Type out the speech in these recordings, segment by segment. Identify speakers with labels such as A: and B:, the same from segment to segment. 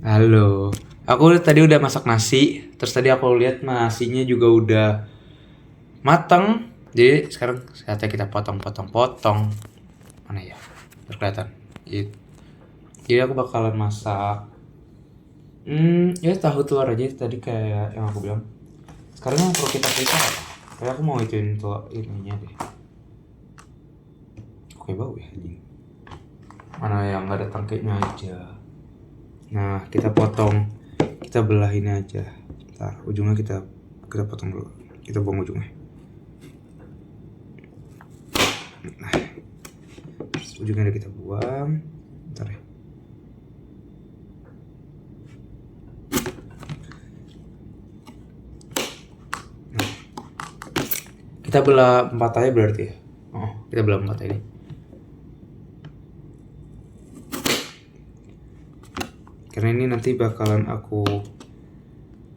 A: Halo, aku tadi udah masak nasi. Terus tadi aku lihat nasinya juga udah matang. Jadi sekarang saatnya kita potong-potong-potong. Mana ya? Berkelihatan. Jadi aku bakalan masak. Ya tahu telur aja tadi kayak yang aku bilang. Sekarang yang perlu kita periksa apa? Kayak aku mau ituin telur ininya deh. Oke bau ya anjing. Mana yang nggak ada tangkainya aja. Nah kita potong, kita belah ini aja. Ntar ujungnya kita potong dulu. Kita buang ujungnya. Nah, ujungnya udah kita buang. Ntar ya. Nah, kita belah empat aja berarti ya. Oh, kita belah empat ini. Karena ini nanti bakalan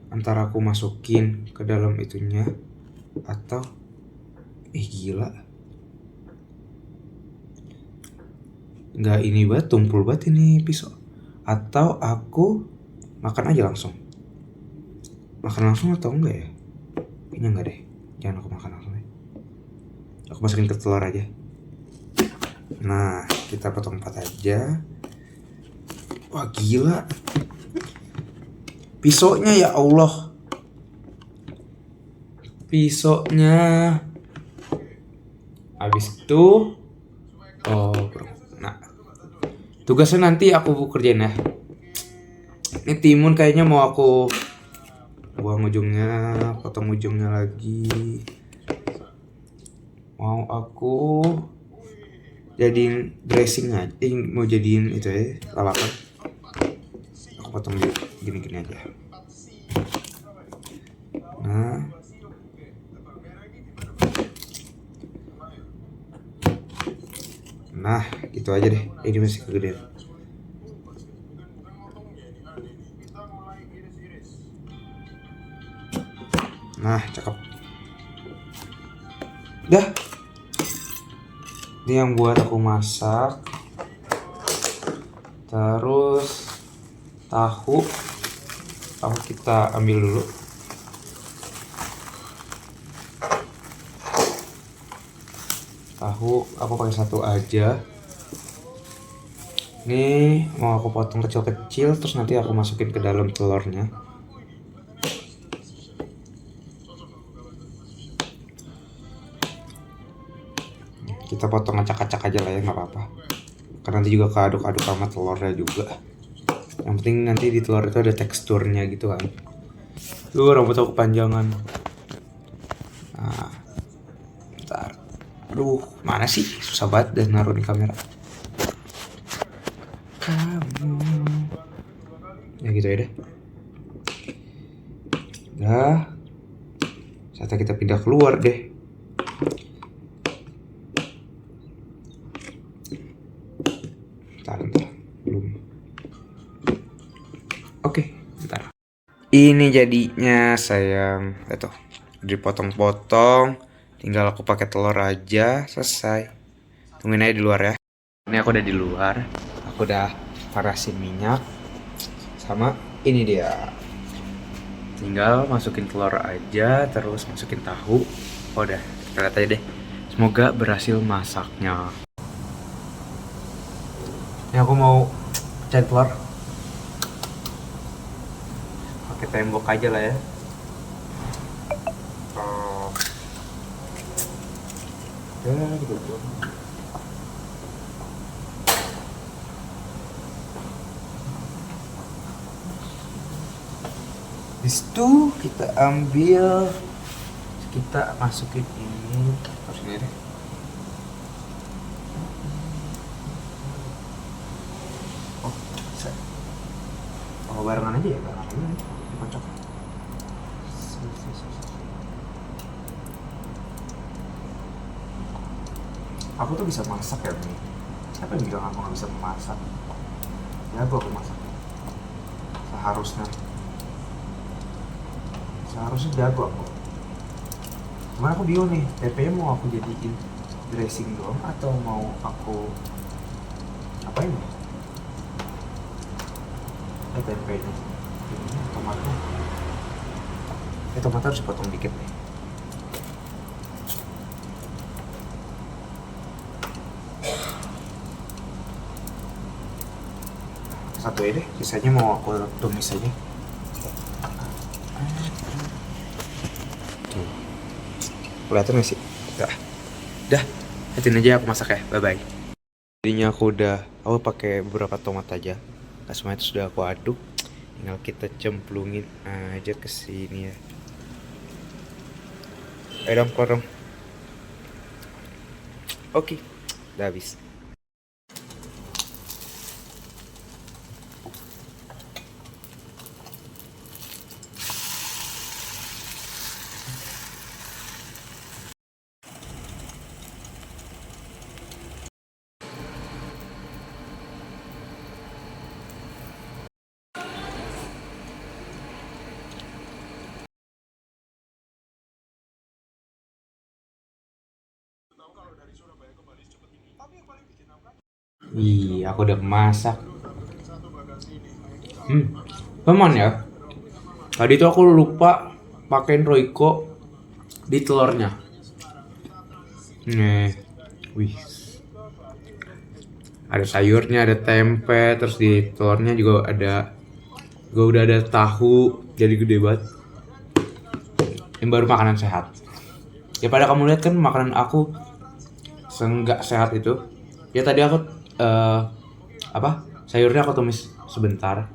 A: antara aku masukin ke dalam itunya atau gila. Nggak ini banget, tumpul banget ini pisau. Atau aku makan aja langsung. Makan langsung atau enggak ya? Kayaknya enggak deh. Jangan aku makan langsung ya. Aku masukin ke telur aja. Nah, kita potong empat aja. Wah gila. Pisaunya ya Allah. Pisaunya. Habis itu. Oh, bro. Nah, tugasnya nanti aku kerjain ya. Ini timun kayaknya mau aku buang ujungnya, potong ujungnya lagi. Mau aku jadiin dressing aja, mau jadiin itu ya, lalapan. Aku potong gini-gini aja. Nah, gitu aja deh. Ini masih kegedean. Nah, cakep. Dah. Ini yang buat aku masak. Terus tahu kita ambil dulu. Tahu aku pakai satu aja. Ini mau aku potong kecil-kecil terus nanti aku masukin ke dalam telurnya. Kita potong acak-acak aja lah ya, nggak apa-apa. Karena nanti juga keaduk-aduk sama telurnya juga. Yang penting nanti di telur itu ada teksturnya gitu kan. Rambut aku kepanjangan. Nah, bentar. Aduh, mana sih? Susah banget dan naruh di kamera. Kamu. Ya gitu ya deh. Nah, saatnya kita pindah keluar deh. Bentar. Belum. Oke, bentar. Ini jadinya sayang. Itu dipotong-potong. Tinggal aku pakai telur aja, selesai. Tungguin aja di luar ya. Ini aku udah di luar. Aku udah panasin minyak. Sama ini dia. Tinggal masukin telur aja, terus masukin tahu. Oh, udah, kita lihat aja deh. Semoga berhasil masaknya. Ini aku mau pecahin telur. Pakai tembok aja lah ya. Ya, gitu. Habis itu kita ambil, kita masukin ini, terus ini deh. Oh, bisa. Oh, barengan aja ya, barengan aja. Dikocok. Aku tuh bisa masak ya, nih. Siapa yang bilang aku nggak bisa memasak? Ya, aku masak. Seharusnya jago aku. Cuman aku bingung nih, TP mau aku jadiin dressing doang atau mau aku apain ya? tempenya. Tomatnya. Tomat harus dipotong dikit nih. Satu aja deh, sisanya mau aku tumis aja. Tuh. Kelihatan gak sih? Dah, liatin aja aku masak ya, bye-bye. Jadinya aku pakai beberapa tomat aja. Nah, semua itu sudah aku aduk. Tinggal kita cemplungin aja ke sini ya. Ayo dong, keluar dong. Oke, udah habis. Ih, aku udah masak. Teman ya. Tadi tuh aku lupa pakein Royco di telurnya. Nih, wih. Ada sayurnya, ada tempe, terus di telurnya juga udah ada tahu, jadi gede banget. Ini baru makanan sehat. Ya pada kamu lihat kan makanan aku nggak sehat itu. Ya tadi aku sayurnya aku tumis sebentar.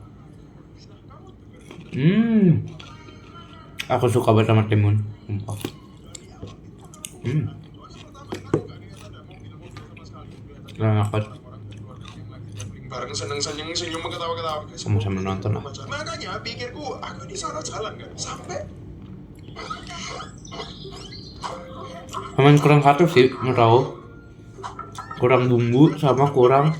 A: Aku suka banget sama timun. Enak banget.
B: Bareng seneng-seneng senyum ketawa-ketawa.
A: Sama-sama nonton lah.
B: Makanya pikirku aku di sana jalan kan sampai
A: Cuman kurang satu sih, menurut aku. Kurang bumbu sama kurang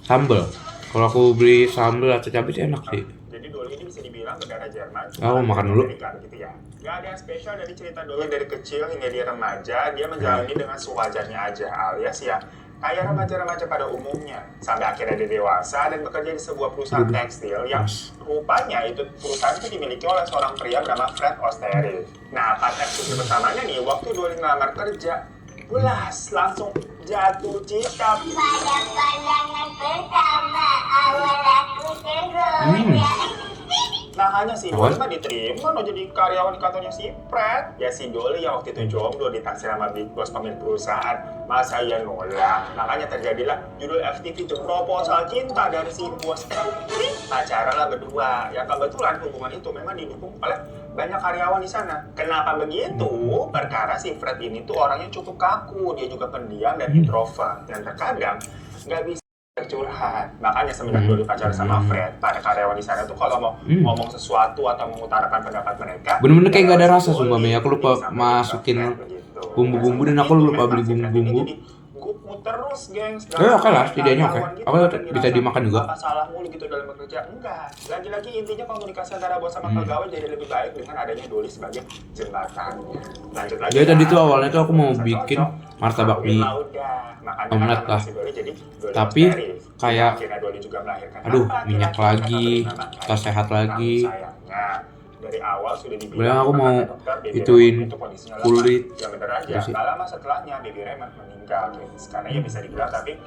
A: sambal. Kalau aku beli sambal atau cabai sih enak sih.
B: jadi Doli ini bisa dibilang berdarah Jerman.
A: Aku makan dulu.
B: Gitu ya. Gak ada yang spesial dari cerita Doli dari kecil hingga dia remaja, dia menjalani dengan sewajarnya aja, alias ya kayak remaja-remaja pada umumnya, sampai akhirnya dia dewasa dan bekerja di sebuah perusahaan tekstil yang rupanya itu perusahaan itu dimiliki oleh seorang pria bernama Fred Astaire. Nah, part eksklusif pertamanya nih, waktu Doli ngelamar kerja, langsung jatuh cinta.
C: Pada pandangan pertama awal aku tergoda.
B: Nah hanya si Doli mah diterima jadi karyawan di kantornya si Fred. Ya si Doli yang waktu itu jomblo ditaksir sama big boss pemilik perusahaan, masa ia nolak. Makanya terjadilah judul FTV itu proposal cinta dari si bos Fred. Pacaran lah berdua. Ya kebetulan hubungan itu memang didukung oleh banyak karyawan di sana. Kenapa begitu? Perkara si Fred ini tuh orangnya cukup kaku, dia juga pendiam dan introvert, dan terkadang nggak bisa curhat. Makanya semenjak Doli pacaran sama Fred, para karyawan di sana tuh kalau mau ngomong sesuatu atau mengutarakan pendapat mereka,
A: Bener-bener kayak gak ada rasa sumpah Mei. Aku lupa masukin bumbu-bumbu dan aku lupa beli bumbu-bumbu.
B: terus gengs.
A: Oke lah, setidaknya oke. Apa bisa dimakan juga?
B: Apa salah mulu gitu dalam bekerja? Enggak. Lagi-lagi intinya komunikasi antara bos sama pegawai jadi lebih baik dengan adanya Doli sebagai jembatannya. Lanjut lagi.
A: Jadi tadi tuh awalnya tuh aku mau bikin martabak mie omelet lah. Tapi kayak aduh minyak lagi, tak sehat lagi.
B: Dari awal sudah
A: dibilang aku mau ituin kulit.
B: Gak lama setelahnya baby Raymond meninggal guys. Karena ya bisa dibilang tapi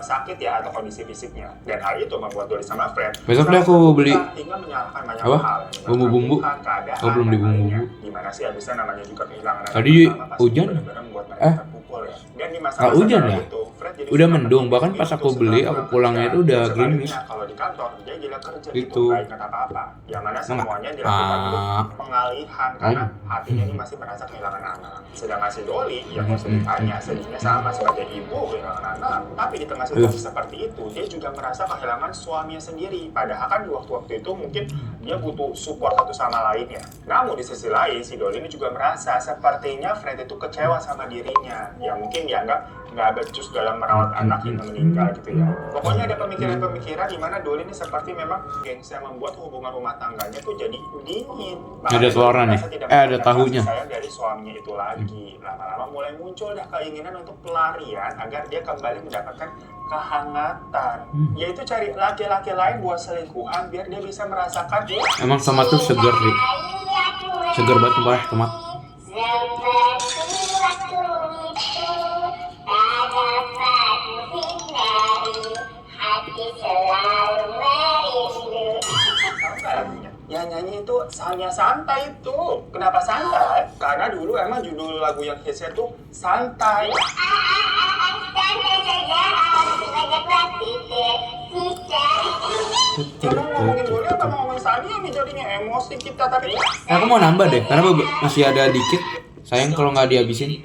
B: sakit ya atau kondisi fisiknya. Dan hal itu membuat Doli sama Fred
A: besok deh aku beli
B: apa?
A: Bumbu-bumbu. Aku belum beli bumbu.
B: Gimana sih bisa namanya juga kehilangan.
A: Tadi hujan.
B: Dan di masa
A: hujan ya? Udah mendung, bahkan pas aku beli, aku pulangnya itu udah gerimis.
B: Kalau di kantor dia gila kerja
A: gitu.
B: Baik apa-apa. Yang mana semuanya dilakukan untuk pengalihan karena hatinya ini masih merasa kehilangan anak. Sedangkan si Doli yang mau ditanya sedihnya sama sebagai ibu kehilangan anak. Tapi di tengah situasi seperti itu, dia juga merasa kehilangan suaminya sendiri. Padahal kan di waktu-waktu itu mungkin dia butuh support satu sama lainnya. Namun di sisi lain, si Doli ini juga merasa sepertinya Fred itu kecewa sama dirinya. Yang mungkin dianggap nggak becus dalam merawat merawat anak hingga meninggal gitu ya. Pokoknya ada pemikiran-pemikiran di mana Doli ini seperti memang gengsi yang membuat hubungan rumah tangganya tuh jadi dingin.
A: Ada telurnya nih. Ada tahunya.
B: Saya dari suaminya itu lagi. Lama-lama mulai muncul dah keinginan untuk pelarian agar dia kembali mendapatkan kehangatan. Yaitu cari laki-laki lain buat selingkuhan biar dia bisa merasakan.
A: Emang tomat tuh segar sih. Segar banget tuh tomat.
B: Ya nyanyi itu hanya santai itu. Kenapa santai? Karena dulu emang judul lagu yang hitsnya tuh santai. Emang ngomongin Doli apa ngomongin Sania nih jadinya emosi kita tapi.
A: Aku mau nambah deh, karena masih ada dikit. Sayang kalau nggak dihabisin.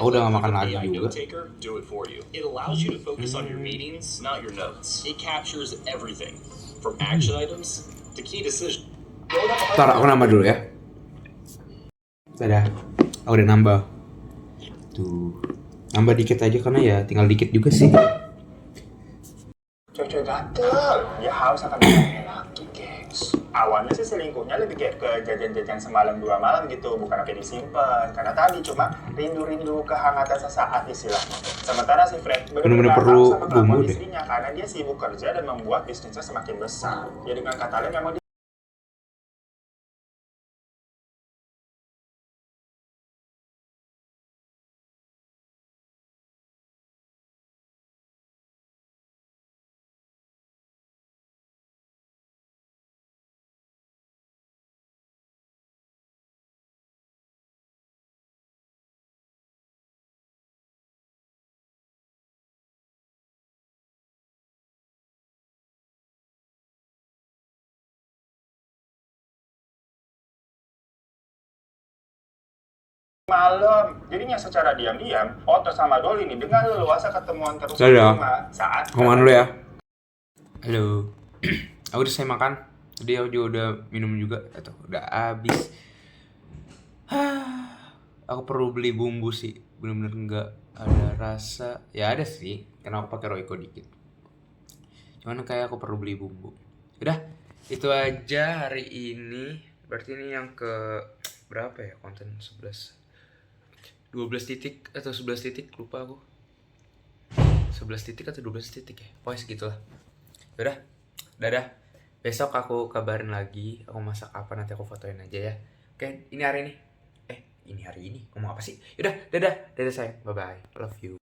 A: Aku udah nggak makan lagi juga.
D: Do it for you. It allows you to focus on your meetings, not your notes. It captures everything from action items to key decisions.
A: Ntar aku nambah dulu ya. Dadah. Aku udah nambah. Tuh. Nambah dikit aja karena ya tinggal dikit juga sih.
B: Cewek gatel, dia haus akan mengenai laki, gengs. Awalnya sih selingkuhnya lebih kayak ke jajan-jajan semalam 2 malam gitu, bukan apa disimpan. Karena tadi cuma rindu-rindu kehangatan sesaat istilahnya. Sementara si Frank
A: bener-bener perlu bumbu deh.
B: istrinya karena dia sibuk kerja dan membuat bisnisnya semakin besar. Ya dengan kata lain memang dia malam. Jadinya secara diam-diam, Otto sama Doli ini dengan leluasa ketemuan terus di
A: Dadah.
B: rumah saat
A: Aku makan dulu ya. Halo. Aku udah selesai makan. Tadi aku juga udah minum juga. Atau udah habis. Aku perlu beli bumbu sih. Bener-bener nggak ada rasa. Ya ada sih. Karena aku pakai Royco dikit. Cuman kayak aku perlu beli bumbu. Udah. Itu aja hari ini. Berarti ini yang ke berapa ya konten 11 titik atau 11 titik lupa aku. 11 titik atau 12 titik ya. Pokoknya segitulah. Udah. Dadah. Besok aku kabarin lagi. Aku masak apa nanti aku fotoin aja ya. Oke, ini hari ini. Ini hari ini. Ngomong apa sih? Udah, dadah. Dadah sayang. Bye bye. Love you.